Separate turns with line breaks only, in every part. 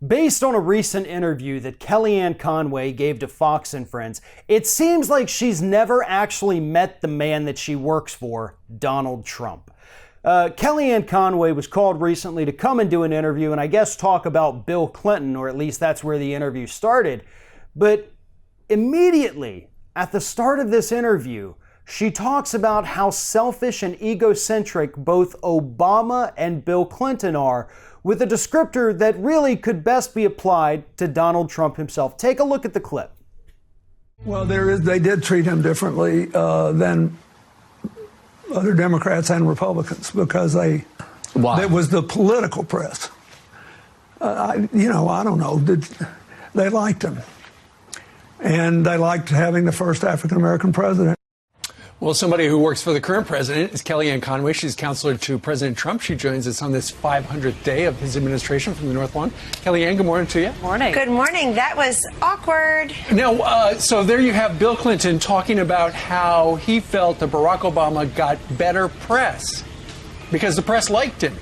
Based on a recent interview that Kellyanne Conway gave to Fox and Friends, it seems like she's never actually met the man that she works for, Donald Trump. Kellyanne Conway was called recently to come and do an interview and I guess talk about Bill Clinton, or at least that's where the interview started. But immediately at the start of this interview, she talks about how selfish and egocentric both Obama and Bill Clinton are, with a descriptor that really could best be applied to Donald Trump himself. Take a look at the clip.
Well, they did treat him differently than other Democrats and Republicans because it was the political press. I don't know. They liked him. And they liked having the first African-American president.
Well, somebody who works for the current president is Kellyanne Conway. She's counselor to President Trump. She joins us on this 500th day of his administration from the North Lawn. Kellyanne, good morning to you.
Morning. Good morning. That was awkward.
Now, so there you have Bill Clinton talking about how he felt that Barack Obama got better press because the press liked him.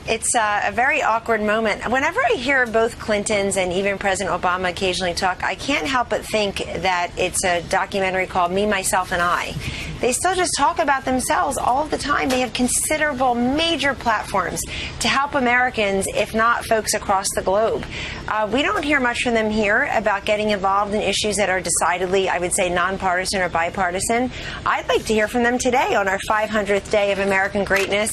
It's a very awkward moment. Whenever I hear both Clintons and even President Obama occasionally talk, I can't help but think that it's a documentary called Me, Myself, and I. They still just talk about themselves all of the time. They have considerable major platforms to help Americans, if not folks across the globe. We don't hear much from them here about getting involved in issues that are decidedly, I would say, nonpartisan or bipartisan. I'd like to hear from them today on our 500th day of American greatness.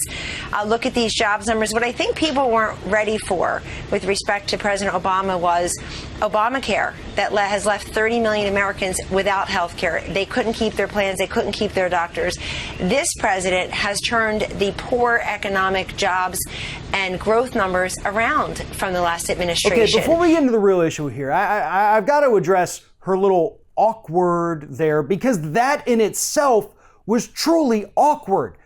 Look at these jobs numbers. What I think people weren't ready for with respect to President Obama was Obamacare that has left 30 million Americans without health care. They couldn't keep their plans. They couldn't keep their doctors. This president has turned the poor economic jobs and growth numbers around from the last administration.
Okay, before we get into the real issue here, I've got to address her little awkward there, because that in itself was truly awkward.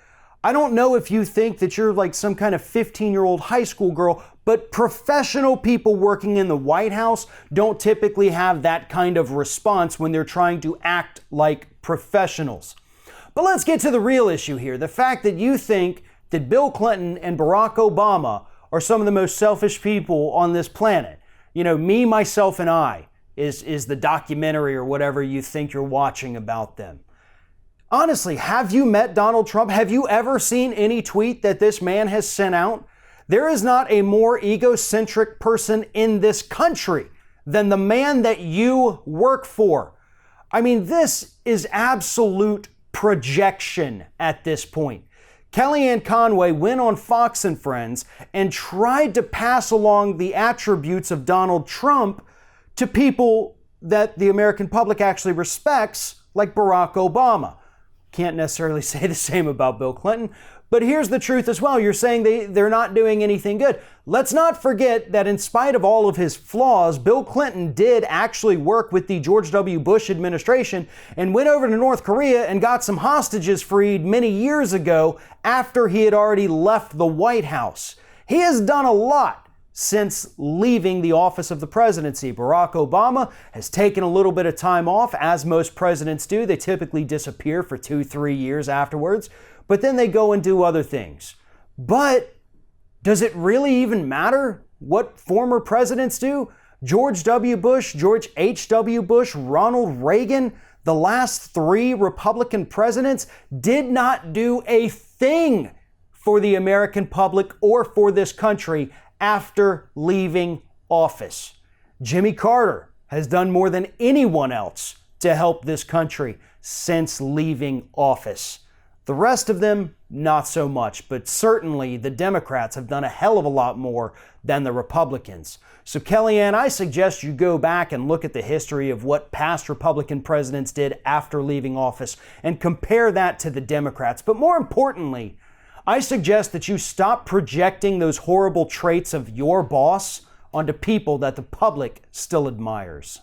I don't know if you think that you're like some kind of 15-year-old high school girl, but professional people working in the White House don't typically have that kind of response when they're trying to act like professionals. But let's get to the real issue here. The fact that you think that Bill Clinton and Barack Obama are some of the most selfish people on this planet. You know, Me, Myself, and I is the documentary or whatever you think you're watching about them. Honestly, have you met Donald Trump? Have you ever seen any tweet that this man has sent out? There is not a more egocentric person in this country than the man that you work for. I mean, this is absolute projection at this point. Kellyanne Conway went on Fox and Friends and tried to pass along the attributes of Donald Trump to people that the American public actually respects, like Barack Obama. Can't necessarily say the same about Bill Clinton, but here's the truth as well. You're saying they're not doing anything good. Let's not forget that in spite of all of his flaws, Bill Clinton did actually work with the George W. Bush administration and went over to North Korea and got some hostages freed many years ago after he had already left the White House. He has done a lot since leaving the office of the presidency. Barack Obama has taken a little bit of time off, as most presidents do. They typically disappear for 2-3 years afterwards, but then they go and do other things. But does it really even matter what former presidents do? George W. Bush, George H.W. Bush, Ronald Reagan, the last 3 Republican presidents did not do a thing for the American public or for this country after leaving office. Jimmy Carter has done more than anyone else to help this country since leaving office. The rest of them, not so much, but certainly the Democrats have done a hell of a lot more than the Republicans. So Kellyanne, I suggest you go back and look at the history of what past Republican presidents did after leaving office and compare that to the Democrats. But more importantly, I suggest that you stop projecting those horrible traits of your boss onto people that the public still admires.